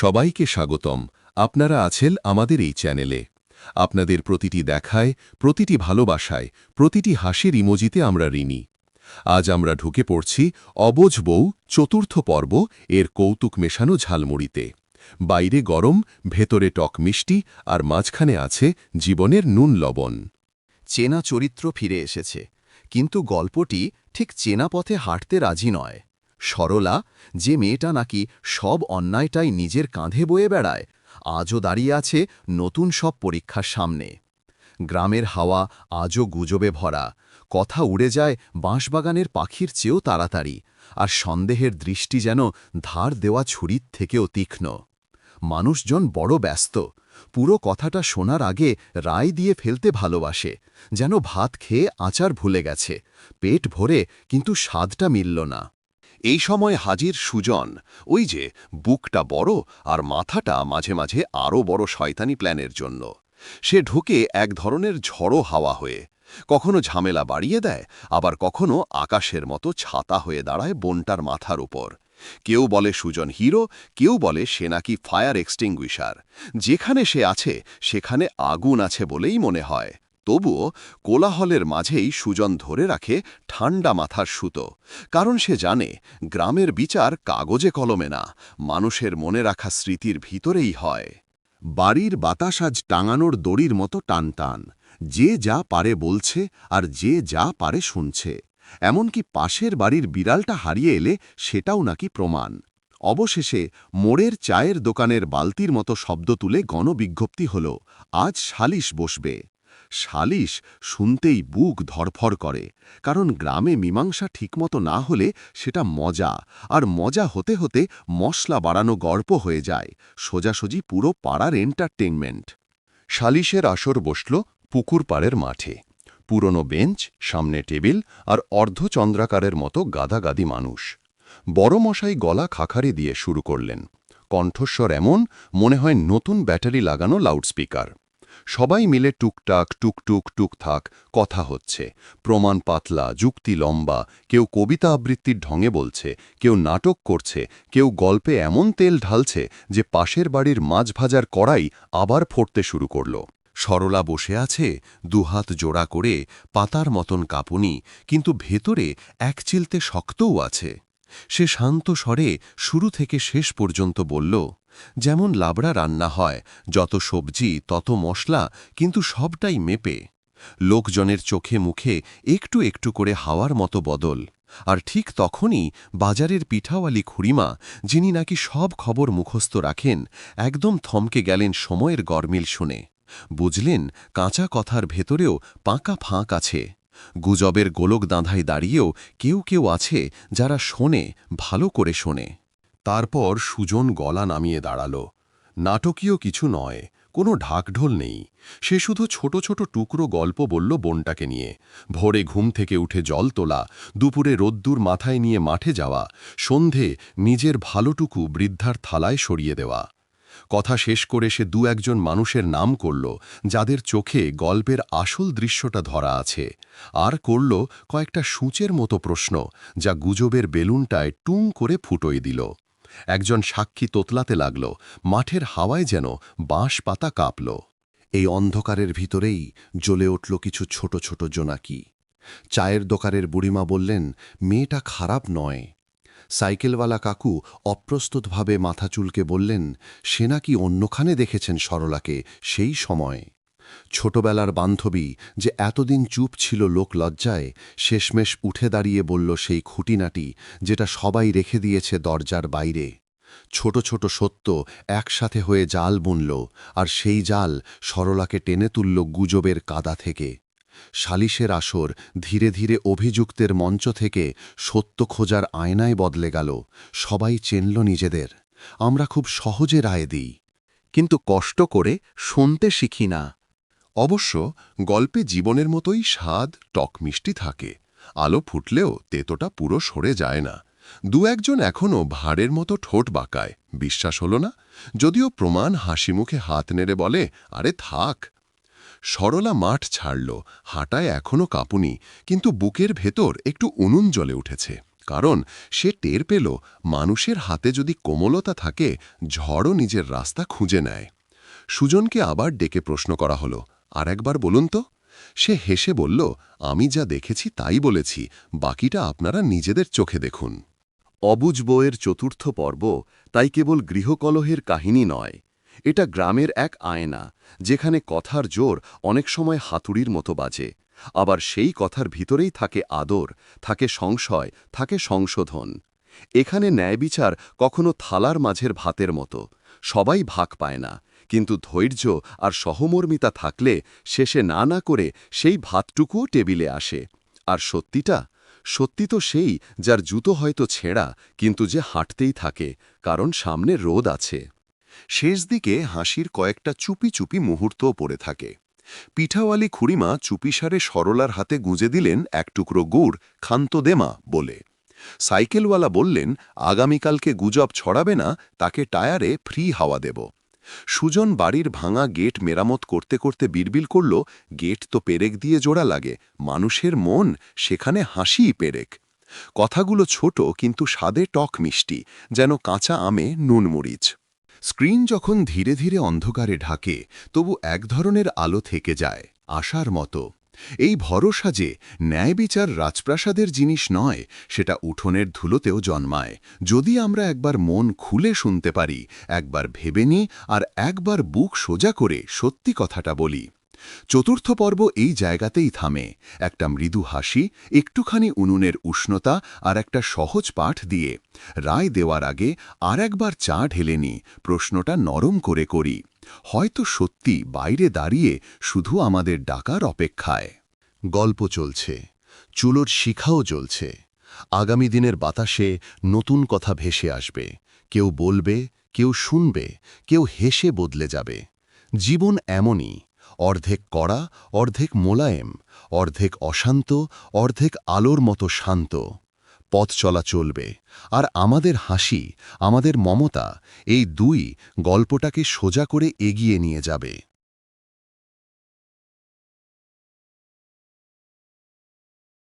সবাইকে স্বাগতম। আপনারা আছেন আমাদের এই চ্যানেলে। আপনাদের প্রতিটি দেখায়, প্রতিটি ভালোবাসায়, প্রতিটি হাসির ইমোজিতে আমরা ঋণী। আজ আমরা ঢুকে পড়ছি অবোঝ বউ চতুর্থ পর্ব এর কৌতুক মেশানো ঝালমুড়িতে। বাইরে গরম, ভেতরে টক মিষ্টি, আর মাঝখানে আছে জীবনের নুন লবণ। চেনা চরিত্র ফিরে এসেছে, কিন্তু গল্পটি ঠিক চেনা পথে হাঁটতে রাজি নয়। সরলা, যে মেয়েটা নাকি সব অন্যায়টাই নিজের কাঁধে বয়ে বেড়ায়, আজও দাঁড়িয়ে আছে নতুন সব পরীক্ষার সামনে। গ্রামের হাওয়া আজও গুজবে ভরা, কথা উড়ে যায় বাঁশবাগানের পাখির চেয়েও তাড়াতাড়ি, আর সন্দেহের দৃষ্টি যেন ধার দেওয়া ছুরির থেকেও তীক্ষ্ণ। মানুষজন বড় ব্যস্ত, পুরো কথাটা শোনার আগে রায় দিয়ে ফেলতে ভালোবাসে, যেন ভাত খেয়ে আচার ভুলে গেছে, পেট ভরে কিন্তু স্বাদটা মিলল না। এই সময় হাজির সুজন, ওই যে বুকটা বড় আর মাথাটা মাঝে মাঝে আরও বড় শয়তানি প্ল্যানের জন্য। সে ঢুকে এক ধরনের ঝড়ো হাওয়া হয়ে, কখনো ঝামেলা বাড়িয়ে দেয়, আবার কখনো আকাশের মতো ছাতা হয়ে দাঁড়ায় বোনটার মাথার উপর। কেউ বলে সুজন হিরো, কেউ বলে সে নাকি ফায়ার এক্সটিংগুইশার। যেখানে সে আছে সেখানে আগুন আছে বলেই মনে হয়। তবুও কোলাহলের মাঝেই সুজন ধরে রাখে ঠান্ডা মাথার সুতো, কারণ সে জানে গ্রামের বিচার কাগজে কলমে না, মানুষের মনে রাখা স্মৃতির ভিতরেই হয়। বাড়ির বাতাস আজ টাঙানোর দড়ির মতো টানটান, যে যা পারে বলছে আর যে যা পারে শুনছে। এমনকি পাশের বাড়ির বিড়ালটা হারিয়ে এলে সেটাও নাকি প্রমাণ। অবশেষে মোড়ের চায়ের দোকানের বালতির মতো শব্দ তুলে গণবিজ্ঞপ্তি হল, আজ সালিশ বসবে। সালিশ শুনতেই বুক ধরফর করে, কারণ গ্রামে মীমাংসা ঠিকমতো না হলে সেটা মজা, আর মজা হতে হতে মশলা বাড়ানো গল্প হয়ে যায়, সোজাসুজি পুরো পাড়ার এন্টারটেইনমেন্ট। সালিশের আসর বসল পুকুর পাড়ের মাঠে। পুরনো বেঞ্চ, সামনে টেবিল, আর অর্ধচন্দ্রাকারের মতো গাদাগাদি মানুষ। বড় মশাই গলা খাখারি দিয়ে শুরু করলেন, কণ্ঠস্বর এমন মনে হয় নতুন ব্যাটারি লাগানো লাউডস্পিকার। সবাই মিলে টুকটাক টুকটুক টুকথাক কথা হচ্ছে, প্রমাণ পাতলা, যুক্তি লম্বা। কেউ কবিতা আবৃত্তির ঢঙে বলছে, কেউ নাটক করছে, কেউ গল্পে এমন তেল ঢালছে যে পাশের বাড়ির মাছ ভাজার কড়াই আবার ফুটতে শুরু করল। সরলা বসে আছে, দুহাত জোড়া করে, পাতার মতন কাঁপুনি, কিন্তু ভেতরে এক চিলতে শক্তও আছে। সে শান্ত স্বরে শুরু থেকে শেষ পর্যন্ত বলল, যেমন লাবড়া রান্না হয়, যত সবজি তত মশলা, কিন্তু সবটাই মেপে। লোকজনের চোখে মুখে একটু একটু করে হাওয়ার মতো বদল। আর ঠিক তখনই বাজারের পিঠাওয়ালি খুড়িমা, যিনি নাকি সব খবর মুখস্থ রাখেন, একদম থমকে গেলেন সময়ের গরমিল শুনে। বুঝলেন, কাঁচা কথার ভেতরেও পাকা ফাঁক আছে। গুজবের গোলক দাঁধায় দাঁড়িয়েও কেউ কেউ আছে যারা শোনে, ভালো করে শোনে। তারপর সুজন গলা নামিয়ে দাঁড়াল। নাটকীয় কিছু নয়, কোনো ঢাকঢোল নেই। সে শুধু ছোট ছোট টুকরো গল্প বলল বোনটাকে নিয়ে। ভোরে ঘুম থেকে উঠে জল তোলা, দুপুরে রোদ্দুর মাথায় নিয়ে মাঠে যাওয়া, সন্ধে নিজের ভালোটুকু বৃদ্ধার থালায় সরিয়ে দেওয়া। কথা শেষ করে সে দু একজন মানুষের নাম করল, যাদের চোখে গল্পের আসল দৃশ্যটা ধরা আছে, আর করল কয়েকটা সূচের মতো প্রশ্ন, যা গুজবের বেলুনটায় টুং করে ফুটোয় দিল। একজন সাক্ষী তোতলাতে লাগল, মাঠের হাওয়ায় যেন বাঁশ পাতা কাঁপল। এই অন্ধকারের ভিতরেই জ্বলে উঠল কিছু ছোট ছোট জোনাকি। চায়ের দোকানের বুড়িমা বললেন, মেয়েটা খারাপ নয়। সাইকেলওয়ালা কাকু অপ্রস্তুতভাবে মাথা চুলকে বললেন, সে নাকি অন্যখানে দেখেছেন সরলাকে সেই সময়। ছোটবেলার বান্ধবী, যে এতদিন চুপ ছিল লোকলজ্জায়, শেষমেশ উঠে দাঁড়িয়ে বলল সেই খুঁটিনাটি, যেটা সবাই রেখে দিয়েছে দরজার বাইরে। ছোট ছোট সত্য একসাথে হয়ে জাল বুনল, আর সেই জাল সরলাকে টেনে তুলল গুজবের কাদা থেকে। সালিশের আসর ধীরে ধীরে অভিযুক্তের মঞ্চ থেকে সত্য খোঁজার আয়নায় বদলে গেল। সবাই চেনল নিজেদের। আমরা খুব সহজে রায় দিই, কিন্তু কষ্ট করে শুনতে শিখি না। অবশ্য গল্পে জীবনের মতোই স্বাদ টক মিষ্টি থাকে। আলো ফুটলেও তেতোটা পুরো সরে যায় না। দু একজন এখনও ভাঁড়ের মতো ঠোঁট বাঁকায়। বিশ্বাস হল না, যদিও প্রমাণ হাসি মুখে হাত নেড়ে বলে, আরে থাক। সরলা মাঠ ছাড়ল, হাঁটায় এখনও কাঁপুনি, কিন্তু বুকের ভেতর একটু উনুন জ্বলে উঠেছে। কারণ সে টের পেল মানুষের হাতে যদি কোমলতা থাকে, ঝড়ও নিজের রাস্তা খুঁজে নেয়। সুজনকে আবার ডেকে প্রশ্ন করা হলো, আর একবার বলুন তো। সে হেসে বলল, আমি যা দেখেছি তাই বলেছি, বাকিটা আপনারা নিজেদের চোখে দেখুন। অবুঝ বউয়ের চতুর্থ পর্ব তাই কেবল গৃহকলহের কাহিনী নয়, এটা গ্রামের এক আয়না, যেখানে কথার জোর অনেক সময় হাতুড়ির মতো বাজে, আবার সেই কথার ভিতরেই থাকে আদর, থাকে সংশয়, থাকে সংশোধন। এখানে ন্যায়বিচার কখনো থালার মাঝের ভাতের মতো, সবাই ভাগ পায় না, কিন্তু ধৈর্য আর সহমর্মিতা থাকলে শেষে না না করে সেই ভাতটুকুও টেবিলে আসে। আর সত্যি তো সেই যার জুতো হয়তো ছেঁড়া, কিন্তু যে হাঁটতেই থাকে, কারণ সামনে রোদ আছে। শেষ দিকে হাসির কয়েকটা চুপি চুপি মুহূর্তও পড়ে থাকে। পিঠাওয়ালি খুড়িমা চুপিসারে সরলার হাতে গুঁজে দিলেন এক টুকরো গুড়, খান্ত দেমা বলে। সাইকেলওয়ালা বললেন, আগামীকালকে গুজব ছড়াবে না, তাকে টায়ারে ফ্রি হাওয়া দেব। সুজন বাড়ির ভাঙা গেট মেরামত করতে করতে বিড়বিড় করল, গেট তো পেরেক দিয়ে জোড়া লাগে, মানুষের মন সেখানে হাসিই পেরেক। কথাগুলো ছোট কিন্তু স্বাদে টক মিষ্টি, যেন কাঁচা আমে নুন মরিচ। স্ক্রিন যখন ধীরে ধীরে অন্ধকারে ঢাকে, তবু এক ধরনের আলো থেকে যায়, আশার মতো। এই ভরসা যে ন্যায়বিচার রাজপ্রাসাদের জিনিস নয়, সেটা উঠোনের ধুলোতেও জন্মায়, যদি আমরা একবার মন খুলে শুনতে পারি, একবার ভেবে নিই, আর একবার বুক সোজা করে সত্যি কথাটা বলি। চতুর্থ পর্ব এই জায়গাতেই থামে, একটা মৃদু হাসি, একটুখানি উনুনের উষ্ণতা আর একটা সহজ পাঠ দিয়ে। রায় দেওয়ার আগে আর একবার চা ঢেলে নি, প্রশ্নটা নরম করে করি, হয়তো সত্যি বাইরে দাঁড়িয়ে শুধু আমাদের ডাকার অপেক্ষায়। গল্প চলছে, চুলোর শিখাও জ্বলছে। আগামী দিনের বাতাসে নতুন কথা ভেসে আসবে, কেউ বলবে, কেউ শুনবে, কেউ হেসে বদলে যাবে। জীবন এমনই, অর্ধেক কড়া, অর্ধেক মোলায়েম, অর্ধেক অশান্ত, অর্ধেক আলোর মতো শান্ত। পথ চলা চলবে, আর আমাদের হাসি, আমাদের মমতা, এই দুই গল্পটাকে সোজা করে এগিয়ে নিয়ে যাবে।